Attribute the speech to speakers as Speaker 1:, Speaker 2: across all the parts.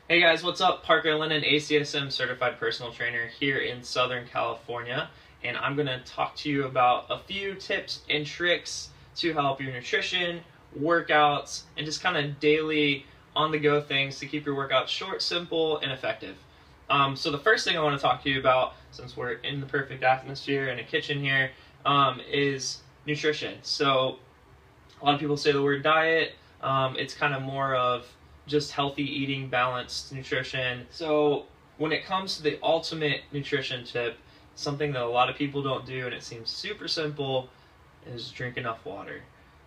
Speaker 1: Hey guys, what's up? Parker Lennon, ACSM Certified Personal Trainer here in Southern California, and I'm going to talk to you about a few tips and tricks to help your nutrition, workouts, and just kind of daily on-the-go things to keep your workouts short, simple, and effective. So the first thing I want to talk to you about, since we're in the perfect atmosphere in a kitchen here, is nutrition. So a lot of people say the word diet. It's kind of more of just healthy eating, balanced nutrition. So when it comes to the ultimate nutrition tip, something that a lot of people don't do, and it seems super simple, is drink enough water.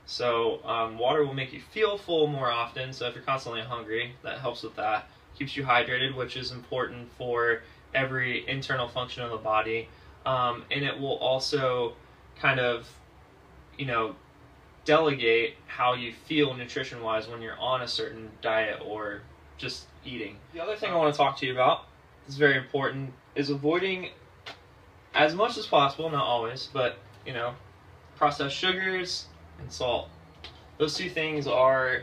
Speaker 1: So water will make you feel full more often, so if you're constantly hungry, that helps with that. Keeps you hydrated, which is important for every internal function of the body. And it will also kind of, delegate how you feel nutrition-wise when you're on a certain diet or just eating. The other thing I want to talk to you about, is very important, is avoiding as much as possible, not always, but processed sugars and salt. Those two things are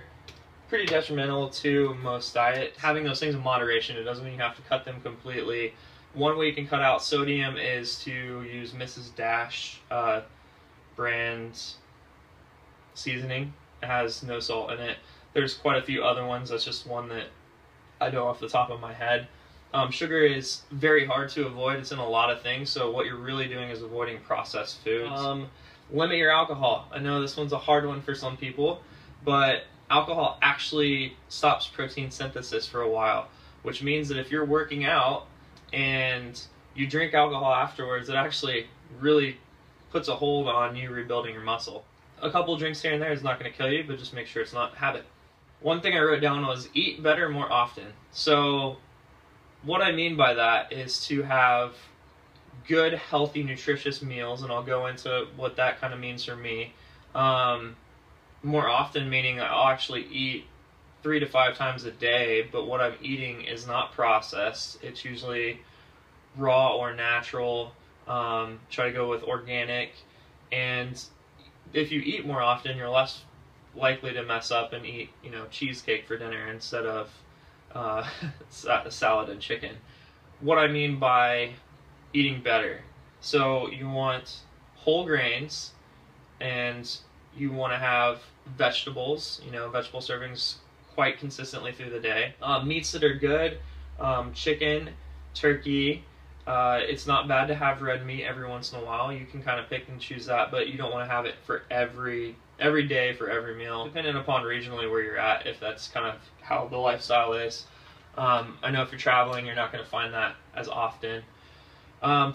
Speaker 1: pretty detrimental to most diets. Having those things in moderation, it doesn't mean you have to cut them completely. One way you can cut out sodium is to use Mrs. Dash brand seasoning. It has no salt in it. There's quite a few other ones. That's just one that I know off the top of my head. Sugar is very hard to avoid. It's in a lot of things, so what you're really doing is avoiding processed foods. Limit your alcohol. I know this one's a hard one for some people, but alcohol actually stops protein synthesis for a while, which means that if you're working out and you drink alcohol afterwards, it actually really puts a hold on you rebuilding your muscle. A couple drinks here and there is not going to kill you, but just make sure it's not habit. One thing I wrote down was eat better more often. So what I mean by that is to have good, healthy, nutritious meals, and I'll go into what that kind of means for me. More often meaning I'll actually eat 3 to 5 times a day, but what I'm eating is not processed. It's usually raw or natural. Try to go with organic, and if you eat more often, you're less likely to mess up and eat, cheesecake for dinner instead of salad and chicken. What I mean by eating better, so you want whole grains, and you want to have vegetables, vegetable servings quite consistently through the day. Meats that are good, chicken, turkey. It's not bad to have red meat every once in a while. You can kind of pick and choose that, but you don't want to have it for every day for every meal, depending upon regionally where you're at, if that's kind of how the lifestyle is. I know if you're traveling, you're not going to find that as often.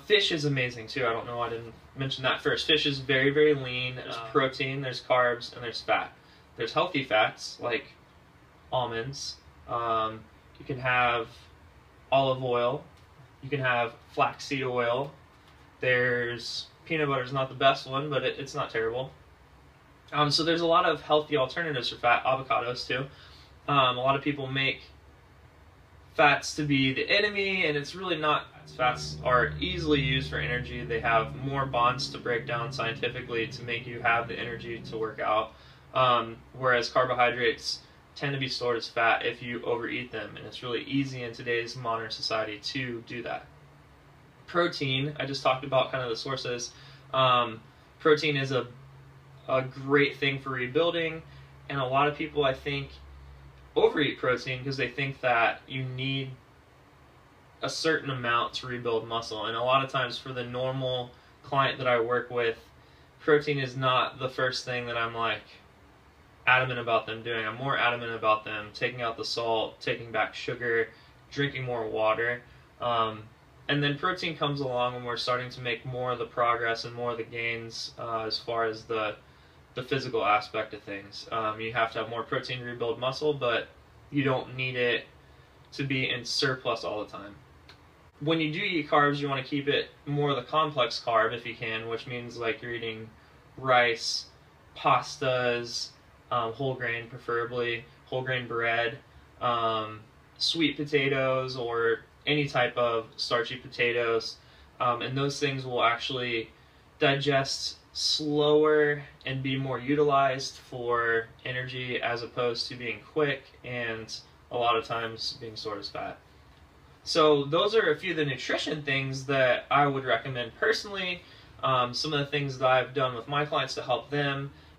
Speaker 1: Fish is amazing too. I don't know why I didn't mention that first. Fish is very, very lean. There's protein, there's carbs, and there's fat. There's healthy fats like almonds. You can have olive oil. You can have flaxseed oil. There's peanut butter is not the best one, but it's not terrible. So there's a lot of healthy alternatives for fat. Avocados too. A lot of people make fats to be the enemy, and it's really not. Fats are easily used for energy. They have more bonds to break down scientifically to make you have the energy to work out, whereas carbohydrates tend to be stored as fat if you overeat them, and it's really easy in today's modern society to do that. Protein, I just talked about kind of the sources. Protein is a great thing for rebuilding, and a lot of people, I think, overeat protein because they think that you need a certain amount to rebuild muscle, and a lot of times for the normal client that I work with, protein is not the first thing that I'm like adamant about them doing. I'm more adamant about them taking out the salt, taking back sugar, drinking more water, and then protein comes along when we're starting to make more of the progress and more of the gains as far as the physical aspect of things. You have to have more protein to rebuild muscle, but you don't need it to be in surplus all the time. When you do eat carbs, you want to keep it more of the complex carb if you can, which means like you're eating rice, pastas, whole grain preferably, whole grain bread, sweet potatoes, or any type of starchy potatoes, and those things will actually digest slower and be more utilized for energy as opposed to being quick and a lot of times being stored as fat. So those are a few of the nutrition things that I would recommend personally. Some of the things that I've done with my clients to help them